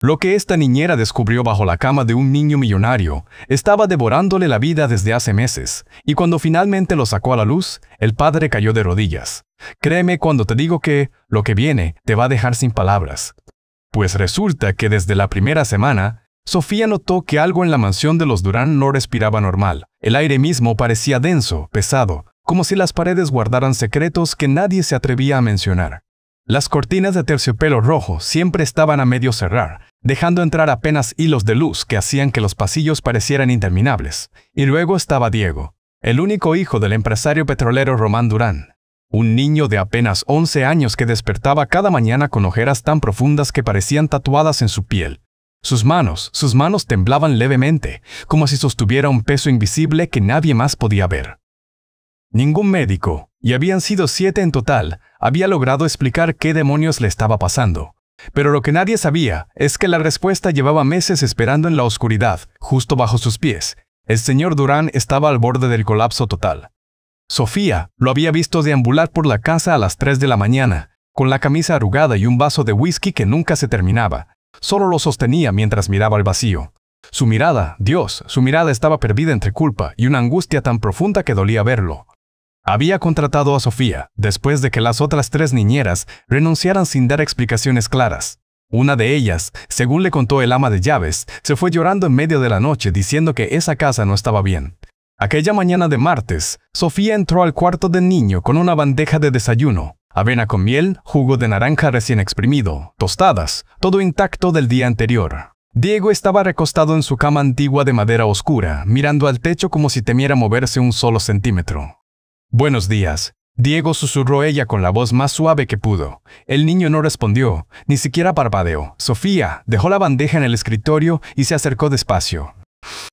Lo que esta niñera descubrió bajo la cama de un niño millonario estaba devorándole la vida desde hace meses, y cuando finalmente lo sacó a la luz, el padre cayó de rodillas. Créeme cuando te digo que lo que viene te va a dejar sin palabras. Pues resulta que desde la primera semana, Sofía notó que algo en la mansión de los Durán no respiraba normal. El aire mismo parecía denso, pesado, como si las paredes guardaran secretos que nadie se atrevía a mencionar. Las cortinas de terciopelo rojo siempre estaban a medio cerrar, dejando entrar apenas hilos de luz que hacían que los pasillos parecieran interminables. Y luego estaba Diego, el único hijo del empresario petrolero Román Durán. Un niño de apenas 11 años que despertaba cada mañana con ojeras tan profundas que parecían tatuadas en su piel. Sus manos temblaban levemente, como si sostuviera un peso invisible que nadie más podía ver. Ningún médico, y habían sido 7 en total, había logrado explicar qué demonios le estaba pasando. Pero lo que nadie sabía es que la respuesta llevaba meses esperando en la oscuridad, justo bajo sus pies. El señor Durán estaba al borde del colapso total. Sofía lo había visto deambular por la casa a las 3 de la mañana, con la camisa arrugada y un vaso de whisky que nunca se terminaba. Solo lo sostenía mientras miraba al vacío. Su mirada estaba perdida entre culpa y una angustia tan profunda que dolía verlo. Había contratado a Sofía, después de que las otras 3 niñeras renunciaran sin dar explicaciones claras. Una de ellas, según le contó el ama de llaves, se fue llorando en medio de la noche diciendo que esa casa no estaba bien. Aquella mañana de martes, Sofía entró al cuarto del niño con una bandeja de desayuno, avena con miel, jugo de naranja recién exprimido, tostadas, todo intacto del día anterior. Diego estaba recostado en su cama antigua de madera oscura, mirando al techo como si temiera moverse un solo centímetro. «Buenos días», Diego susurró ella con la voz más suave que pudo. El niño no respondió, ni siquiera parpadeó. Sofía dejó la bandeja en el escritorio y se acercó despacio.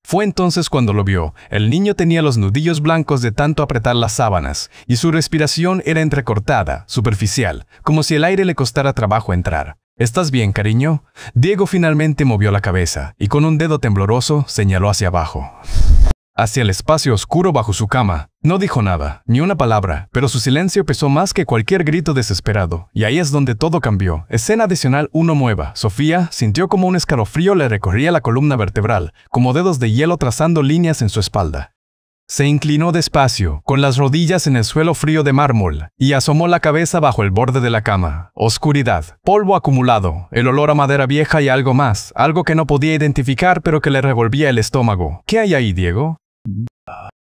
Fue entonces cuando lo vio. El niño tenía los nudillos blancos de tanto apretar las sábanas, y su respiración era entrecortada, superficial, como si el aire le costara trabajo entrar. «¿Estás bien, cariño?» Diego finalmente movió la cabeza, y con un dedo tembloroso señaló hacia abajo. Hacia el espacio oscuro bajo su cama. No dijo nada, ni una palabra, pero su silencio pesó más que cualquier grito desesperado, y ahí es donde todo cambió. Escena adicional 1 nueva. Sofía sintió como un escalofrío le recorría la columna vertebral, como dedos de hielo trazando líneas en su espalda. Se inclinó despacio, con las rodillas en el suelo frío de mármol, y asomó la cabeza bajo el borde de la cama. Oscuridad, polvo acumulado, el olor a madera vieja y algo más, algo que no podía identificar pero que le revolvía el estómago. «¿Qué hay ahí, Diego?»,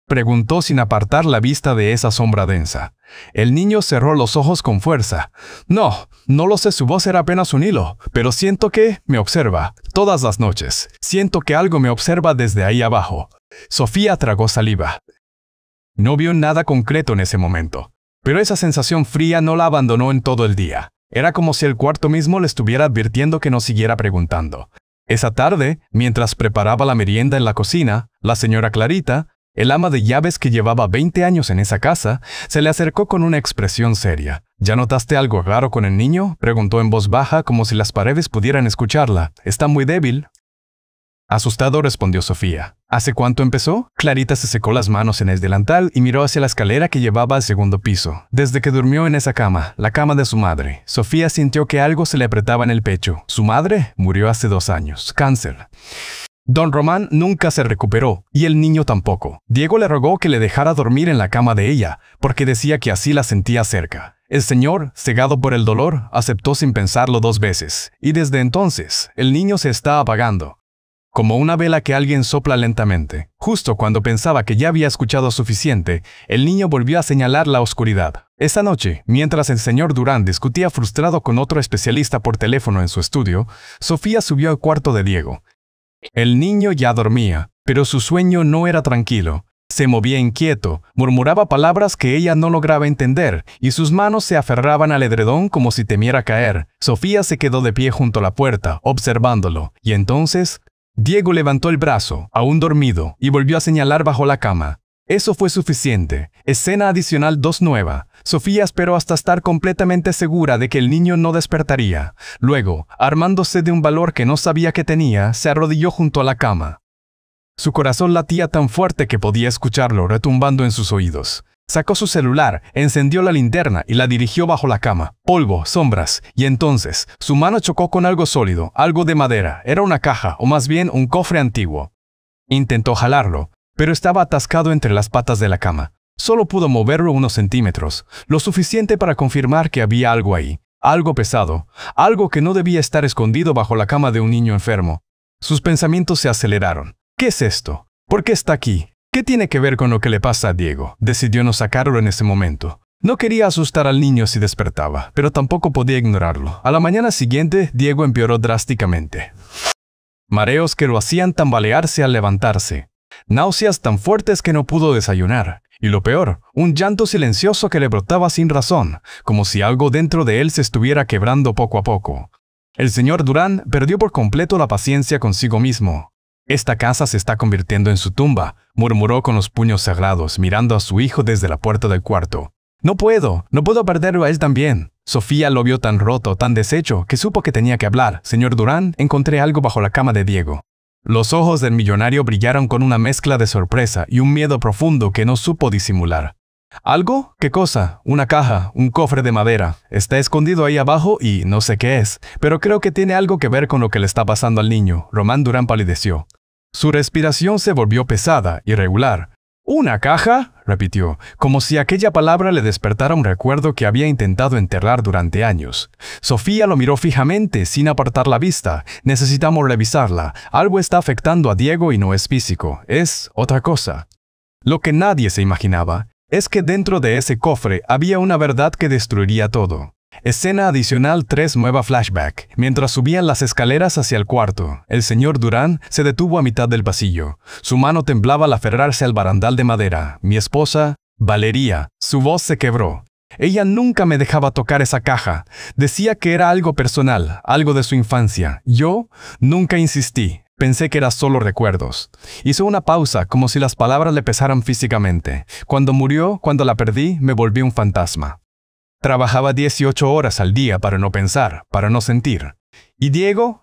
preguntó sin apartar la vista de esa sombra densa. El niño cerró los ojos con fuerza. No lo sé, su voz era apenas un hilo, pero siento que me observa. Todas las noches, siento que algo me observa desde ahí abajo. Sofía tragó saliva. No vio nada concreto en ese momento, pero esa sensación fría no la abandonó en todo el día. Era como si el cuarto mismo le estuviera advirtiendo que no siguiera preguntando. Esa tarde, mientras preparaba la merienda en la cocina, la señora Clarita, el ama de llaves que llevaba 20 años en esa casa, se le acercó con una expresión seria. «¿Ya notaste algo raro con el niño?», preguntó en voz baja como si las paredes pudieran escucharla. «Está muy débil». Asustado respondió Sofía. «¿Hace cuánto empezó?». Clarita se secó las manos en el delantal y miró hacia la escalera que llevaba al segundo piso. Desde que durmió en esa cama, la cama de su madre, Sofía sintió que algo se le apretaba en el pecho. Su madre murió hace 2 años. Cáncer. Don Román nunca se recuperó, y el niño tampoco. Diego le rogó que le dejara dormir en la cama de ella, porque decía que así la sentía cerca. El señor, cegado por el dolor, aceptó sin pensarlo 2 veces, y desde entonces, el niño se está apagando. Como una vela que alguien sopla lentamente. Justo cuando pensaba que ya había escuchado suficiente, el niño volvió a señalar la oscuridad. Esa noche, mientras el señor Durán discutía frustrado con otro especialista por teléfono en su estudio, Sofía subió al cuarto de Diego. El niño ya dormía, pero su sueño no era tranquilo. Se movía inquieto, murmuraba palabras que ella no lograba entender, y sus manos se aferraban al edredón como si temiera caer. Sofía se quedó de pie junto a la puerta, observándolo, y entonces Diego levantó el brazo, aún dormido, y volvió a señalar bajo la cama. Eso fue suficiente. Escena adicional 2 nueva. Sofía esperó hasta estar completamente segura de que el niño no despertaría. Luego, armándose de un valor que no sabía que tenía, se arrodilló junto a la cama. Su corazón latía tan fuerte que podía escucharlo retumbando en sus oídos. Sacó su celular, encendió la linterna y la dirigió bajo la cama. Polvo, sombras, y entonces su mano chocó con algo sólido, algo de madera. Era una caja, o más bien un cofre antiguo. Intentó jalarlo, pero estaba atascado entre las patas de la cama. Solo pudo moverlo unos centímetros, lo suficiente para confirmar que había algo ahí. Algo pesado, algo que no debía estar escondido bajo la cama de un niño enfermo. Sus pensamientos se aceleraron. ¿Qué es esto? ¿Por qué está aquí? ¿Qué tiene que ver con lo que le pasa a Diego? Decidió no sacarlo en ese momento. No quería asustar al niño si despertaba, pero tampoco podía ignorarlo. A la mañana siguiente, Diego empeoró drásticamente. Mareos que lo hacían tambalearse al levantarse. Náuseas tan fuertes que no pudo desayunar. Y lo peor, un llanto silencioso que le brotaba sin razón, como si algo dentro de él se estuviera quebrando poco a poco. El señor Durán perdió por completo la paciencia consigo mismo. «Esta casa se está convirtiendo en su tumba», murmuró con los puños cerrados, mirando a su hijo desde la puerta del cuarto. No puedo perderlo a él también». Sofía lo vio tan roto, tan deshecho, que supo que tenía que hablar. «Señor Durán, encontré algo bajo la cama de Diego». Los ojos del millonario brillaron con una mezcla de sorpresa y un miedo profundo que no supo disimular. ¿Algo? ¿Qué cosa? Una caja, un cofre de madera. Está escondido ahí abajo y no sé qué es, pero creo que tiene algo que ver con lo que le está pasando al niño. Román Durán palideció. Su respiración se volvió pesada, irregular. «¿Una caja?», repitió, como si aquella palabra le despertara un recuerdo que había intentado enterrar durante años. Sofía lo miró fijamente, sin apartar la vista. «Necesitamos revisarla. Algo está afectando a Diego y no es físico, es otra cosa». Lo que nadie se imaginaba es que dentro de ese cofre había una verdad que destruiría todo. Escena adicional 3 nueva flashback. Mientras subían las escaleras hacia el cuarto, el señor Durán se detuvo a mitad del pasillo. Su mano temblaba al aferrarse al barandal de madera. «Mi esposa, Valeria». Su voz se quebró. «Ella nunca me dejaba tocar esa caja. Decía que era algo personal, algo de su infancia. Yo nunca insistí. Pensé que era solo recuerdos». Hizo una pausa, como si las palabras le pesaran físicamente. «Cuando murió, cuando la perdí, me volví un fantasma. Trabajaba 18 horas al día para no pensar, para no sentir. Y Diego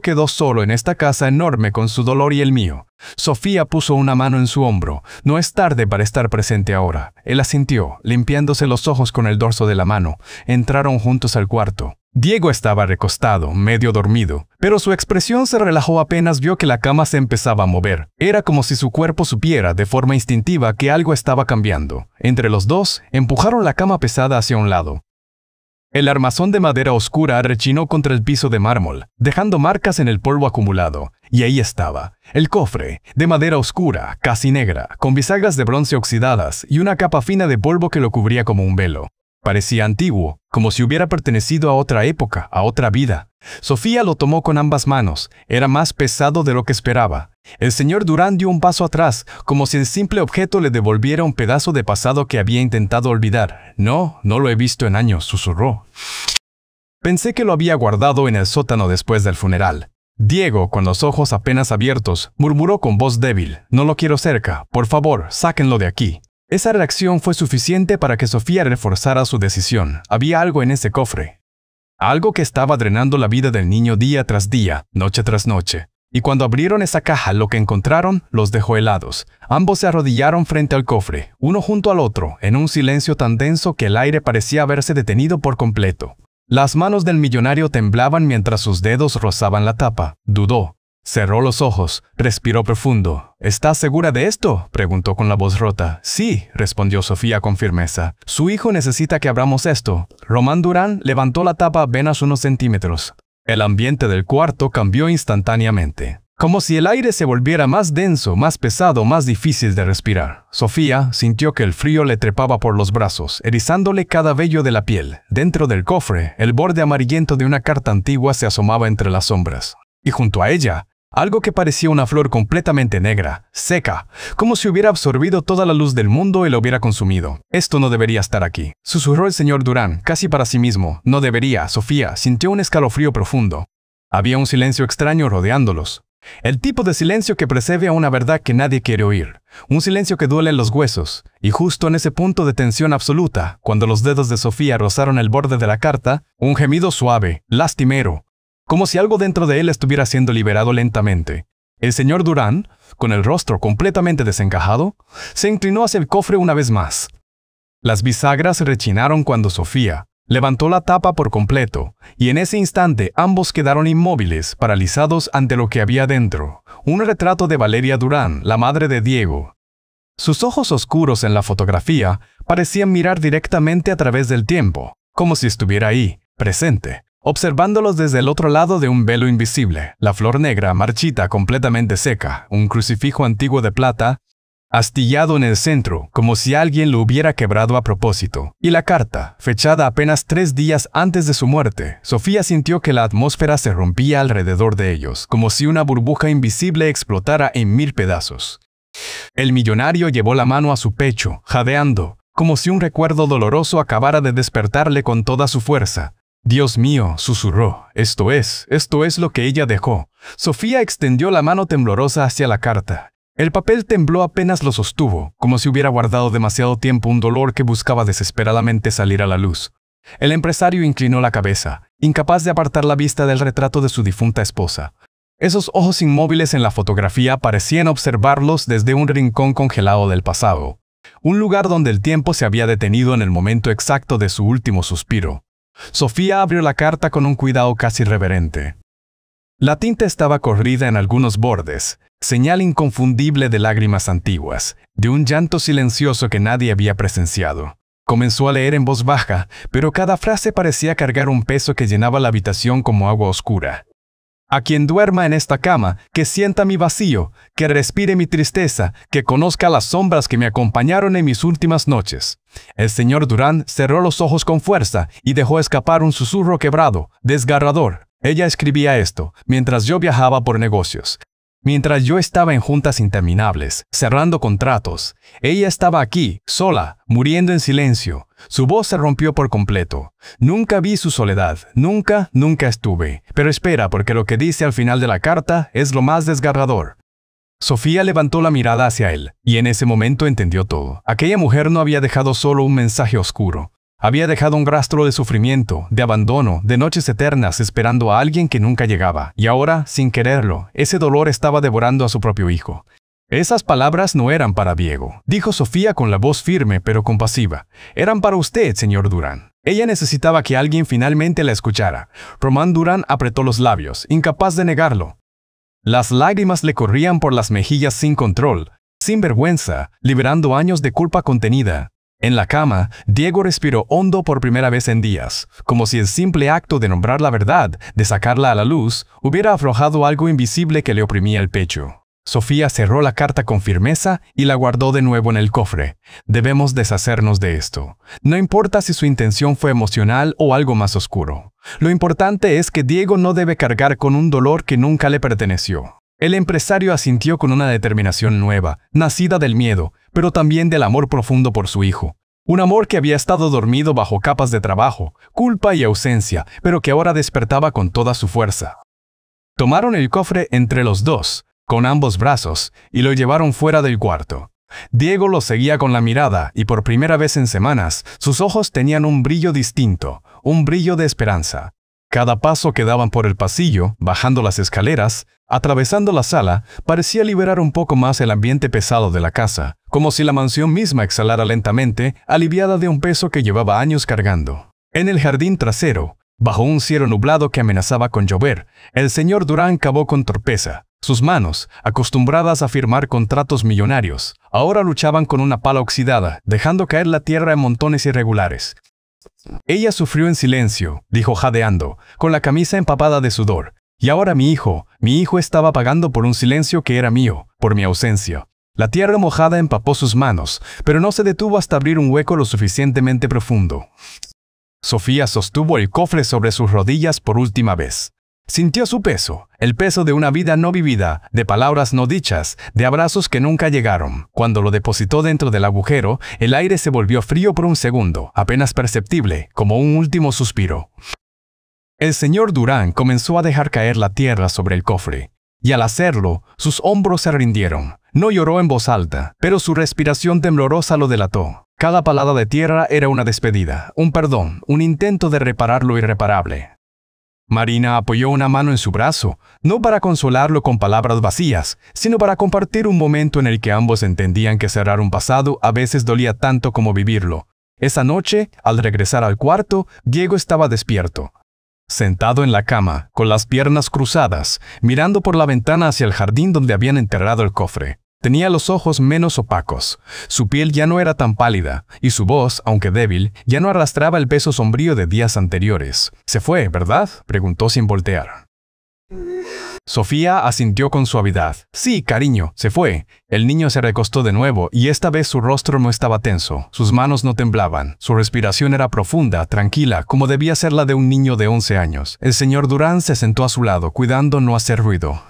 quedó solo en esta casa enorme con su dolor y el mío». Sofía puso una mano en su hombro. «No es tarde para estar presente ahora». Él asintió, limpiándose los ojos con el dorso de la mano. Entraron juntos al cuarto. Diego estaba recostado, medio dormido, pero su expresión se relajó apenas vio que la cama se empezaba a mover. Era como si su cuerpo supiera de forma instintiva que algo estaba cambiando. Entre los dos, empujaron la cama pesada hacia un lado. El armazón de madera oscura rechinó contra el piso de mármol, dejando marcas en el polvo acumulado. Y ahí estaba, el cofre, de madera oscura, casi negra, con bisagras de bronce oxidadas y una capa fina de polvo que lo cubría como un velo. Parecía antiguo, como si hubiera pertenecido a otra época, a otra vida. Sofía lo tomó con ambas manos. Era más pesado de lo que esperaba. El señor Durán dio un paso atrás, como si el simple objeto le devolviera un pedazo de pasado que había intentado olvidar. «No lo he visto en años», susurró. «Pensé que lo había guardado en el sótano después del funeral». Diego, con los ojos apenas abiertos, murmuró con voz débil: «No lo quiero cerca. Por favor, sáquenlo de aquí». Esa reacción fue suficiente para que Sofía reforzara su decisión. Había algo en ese cofre. Algo que estaba drenando la vida del niño día tras día, noche tras noche. Y cuando abrieron esa caja, lo que encontraron los dejó helados. Ambos se arrodillaron frente al cofre, uno junto al otro, en un silencio tan denso que el aire parecía haberse detenido por completo. Las manos del millonario temblaban mientras sus dedos rozaban la tapa. Dudó. Cerró los ojos, respiró profundo. «¿Estás segura de esto?», preguntó con la voz rota. «Sí», respondió Sofía con firmeza. «Su hijo necesita que abramos esto». Román Durán levantó la tapa apenas unos centímetros. El ambiente del cuarto cambió instantáneamente. Como si el aire se volviera más denso, más pesado, más difícil de respirar. Sofía sintió que el frío le trepaba por los brazos, erizándole cada vello de la piel. Dentro del cofre, el borde amarillento de una carta antigua se asomaba entre las sombras. Y junto a ella, algo que parecía una flor completamente negra, seca, como si hubiera absorbido toda la luz del mundo y lo hubiera consumido. «Esto no debería estar aquí», susurró el señor Durán, casi para sí mismo. «No debería». Sofía sintió un escalofrío profundo. Había un silencio extraño rodeándolos. El tipo de silencio que precede a una verdad que nadie quiere oír. Un silencio que duele en los huesos. Y justo en ese punto de tensión absoluta, cuando los dedos de Sofía rozaron el borde de la carta, un gemido suave, lastimero, como si algo dentro de él estuviera siendo liberado lentamente. El señor Durán, con el rostro completamente desencajado, se inclinó hacia el cofre una vez más. Las bisagras rechinaron cuando Sofía levantó la tapa por completo, y en ese instante ambos quedaron inmóviles, paralizados ante lo que había dentro. Un retrato de Valeria Durán, la madre de Diego. Sus ojos oscuros en la fotografía parecían mirar directamente a través del tiempo, como si estuviera ahí, presente, observándolos desde el otro lado de un velo invisible. La flor negra, marchita, completamente seca, un crucifijo antiguo de plata, astillado en el centro, como si alguien lo hubiera quebrado a propósito. Y la carta, fechada apenas 3 días antes de su muerte. Sofía sintió que la atmósfera se rompía alrededor de ellos, como si una burbuja invisible explotara en 1000 pedazos. El millonario llevó la mano a su pecho, jadeando, como si un recuerdo doloroso acabara de despertarle con toda su fuerza. «Dios mío», susurró, esto es lo que ella dejó». Sofía extendió la mano temblorosa hacia la carta. El papel tembló apenas lo sostuvo, como si hubiera guardado demasiado tiempo un dolor que buscaba desesperadamente salir a la luz. El empresario inclinó la cabeza, incapaz de apartar la vista del retrato de su difunta esposa. Esos ojos inmóviles en la fotografía parecían observarlos desde un rincón congelado del pasado, un lugar donde el tiempo se había detenido en el momento exacto de su último suspiro. Sofía abrió la carta con un cuidado casi reverente. La tinta estaba corrida en algunos bordes, señal inconfundible de lágrimas antiguas, de un llanto silencioso que nadie había presenciado. Comenzó a leer en voz baja, pero cada frase parecía cargar un peso que llenaba la habitación como agua oscura. «A quien duerma en esta cama, que sienta mi vacío, que respire mi tristeza, que conozca las sombras que me acompañaron en mis últimas noches». El señor Durán cerró los ojos con fuerza y dejó escapar un susurro quebrado, desgarrador. Ella escribía esto, mientras yo viajaba por negocios. Mientras yo estaba en juntas interminables, cerrando contratos, ella estaba aquí, sola, muriendo en silencio. Su voz se rompió por completo. Nunca vi su soledad, nunca estuve. Pero espera, porque lo que dice al final de la carta es lo más desgarrador. Sofía levantó la mirada hacia él, y en ese momento entendió todo. Aquella mujer no había dejado solo un mensaje oscuro. Había dejado un rastro de sufrimiento, de abandono, de noches eternas esperando a alguien que nunca llegaba. Y ahora, sin quererlo, ese dolor estaba devorando a su propio hijo. «Esas palabras no eran para Diego», dijo Sofía con la voz firme pero compasiva. «Eran para usted, señor Durán». Ella necesitaba que alguien finalmente la escuchara. Román Durán apretó los labios, incapaz de negarlo. Las lágrimas le corrían por las mejillas sin control, sin vergüenza, liberando años de culpa contenida. En la cama, Diego respiró hondo por primera vez en días, como si el simple acto de nombrar la verdad, de sacarla a la luz, hubiera aflojado algo invisible que le oprimía el pecho. Sofía cerró la carta con firmeza y la guardó de nuevo en el cofre. Debemos deshacernos de esto. No importa si su intención fue emocional o algo más oscuro. Lo importante es que Diego no debe cargar con un dolor que nunca le perteneció. El empresario asintió con una determinación nueva, nacida del miedo, pero también del amor profundo por su hijo. Un amor que había estado dormido bajo capas de trabajo, culpa y ausencia, pero que ahora despertaba con toda su fuerza. Tomaron el cofre entre los dos, con ambos brazos, y lo llevaron fuera del cuarto. Diego lo seguía con la mirada, y por primera vez en semanas, sus ojos tenían un brillo distinto, un brillo de esperanza. Cada paso que daban por el pasillo, bajando las escaleras, atravesando la sala, parecía liberar un poco más el ambiente pesado de la casa, como si la mansión misma exhalara lentamente, aliviada de un peso que llevaba años cargando. En el jardín trasero, bajo un cielo nublado que amenazaba con llover, el señor Durán cavó con torpeza. Sus manos, acostumbradas a firmar contratos millonarios, ahora luchaban con una pala oxidada, dejando caer la tierra en montones irregulares. Ella sufrió en silencio, dijo jadeando, con la camisa empapada de sudor. Y ahora mi hijo estaba pagando por un silencio que era mío, por mi ausencia. La tierra mojada empapó sus manos, pero no se detuvo hasta abrir un hueco lo suficientemente profundo. Sofía sostuvo el cofre sobre sus rodillas por última vez. Sintió su peso, el peso de una vida no vivida, de palabras no dichas, de abrazos que nunca llegaron. Cuando lo depositó dentro del agujero, el aire se volvió frío por un segundo, apenas perceptible, como un último suspiro. El señor Durán comenzó a dejar caer la tierra sobre el cofre, y al hacerlo, sus hombros se rindieron. No lloró en voz alta, pero su respiración temblorosa lo delató. Cada palada de tierra era una despedida, un perdón, un intento de reparar lo irreparable. Marina apoyó una mano en su brazo, no para consolarlo con palabras vacías, sino para compartir un momento en el que ambos entendían que cerrar un pasado a veces dolía tanto como vivirlo. Esa noche, al regresar al cuarto, Diego estaba despierto. Sentado en la cama, con las piernas cruzadas, mirando por la ventana hacia el jardín donde habían enterrado el cofre. Tenía los ojos menos opacos, su piel ya no era tan pálida, y su voz, aunque débil, ya no arrastraba el peso sombrío de días anteriores. «Se fue, ¿verdad?», preguntó sin voltear. Sofía asintió con suavidad. «Sí, cariño, se fue». El niño se recostó de nuevo, y esta vez su rostro no estaba tenso, sus manos no temblaban, su respiración era profunda, tranquila, como debía ser la de un niño de 11 años. El señor Durán se sentó a su lado, cuidando no hacer ruido.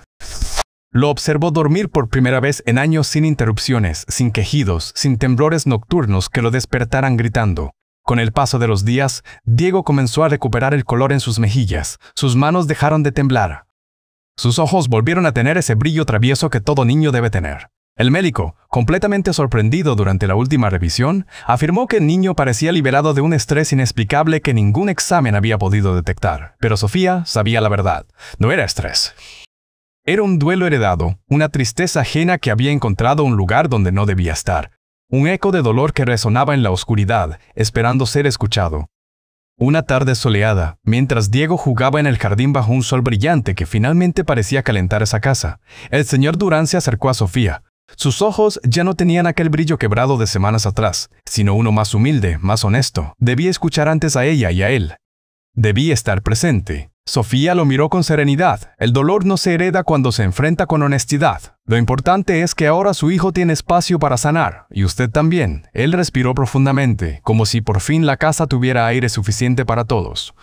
Lo observó dormir por primera vez en años sin interrupciones, sin quejidos, sin temblores nocturnos que lo despertaran gritando. Con el paso de los días, Diego comenzó a recuperar el color en sus mejillas, sus manos dejaron de temblar. Sus ojos volvieron a tener ese brillo travieso que todo niño debe tener. El médico, completamente sorprendido durante la última revisión, afirmó que el niño parecía liberado de un estrés inexplicable que ningún examen había podido detectar. Pero Sofía sabía la verdad. No era estrés. Era un duelo heredado, una tristeza ajena que había encontrado un lugar donde no debía estar. Un eco de dolor que resonaba en la oscuridad, esperando ser escuchado. Una tarde soleada, mientras Diego jugaba en el jardín bajo un sol brillante que finalmente parecía calentar esa casa, el señor Durán se acercó a Sofía. Sus ojos ya no tenían aquel brillo quebrado de semanas atrás, sino uno más humilde, más honesto. Debía escuchar antes a ella y a él. Debía estar presente. Sofía lo miró con serenidad. El dolor no se hereda cuando se enfrenta con honestidad. Lo importante es que ahora su hijo tiene espacio para sanar, y usted también. Él respiró profundamente, como si por fin la casa tuviera aire suficiente para todos.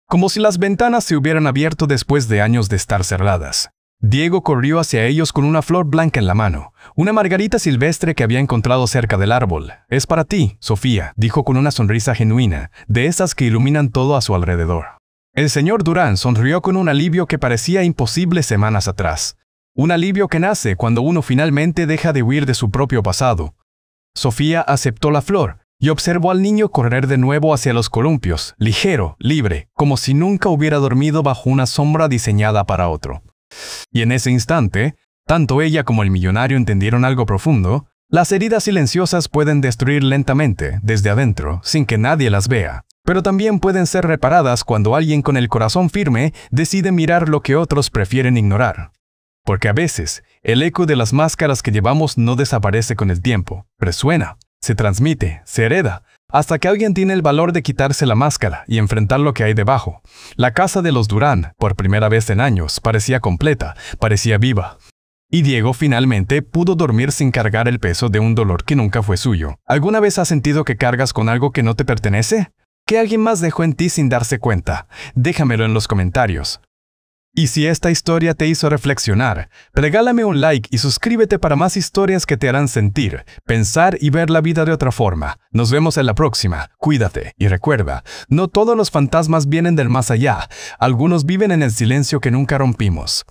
Como si las ventanas se hubieran abierto después de años de estar cerradas. Diego corrió hacia ellos con una flor blanca en la mano, una margarita silvestre que había encontrado cerca del árbol. «Es para ti, Sofía», dijo con una sonrisa genuina, de esas que iluminan todo a su alrededor. El señor Durán sonrió con un alivio que parecía imposible semanas atrás. Un alivio que nace cuando uno finalmente deja de huir de su propio pasado. Sofía aceptó la flor y observó al niño correr de nuevo hacia los columpios, ligero, libre, como si nunca hubiera dormido bajo una sombra diseñada para otro. Y en ese instante, tanto ella como el millonario entendieron algo profundo. Las heridas silenciosas pueden destruir lentamente, desde adentro, sin que nadie las vea. Pero también pueden ser reparadas cuando alguien con el corazón firme decide mirar lo que otros prefieren ignorar. Porque a veces, el eco de las máscaras que llevamos no desaparece con el tiempo, resuena, se transmite, se hereda, hasta que alguien tiene el valor de quitarse la máscara y enfrentar lo que hay debajo. La casa de los Durán, por primera vez en años, parecía completa, parecía viva. Y Diego finalmente pudo dormir sin cargar el peso de un dolor que nunca fue suyo. ¿Alguna vez has sentido que cargas con algo que no te pertenece? ¿Que alguien más dejó en ti sin darse cuenta? Déjamelo en los comentarios. Y si esta historia te hizo reflexionar, regálame un like y suscríbete para más historias que te harán sentir, pensar y ver la vida de otra forma. Nos vemos en la próxima. Cuídate y recuerda, no todos los fantasmas vienen del más allá. Algunos viven en el silencio que nunca rompimos.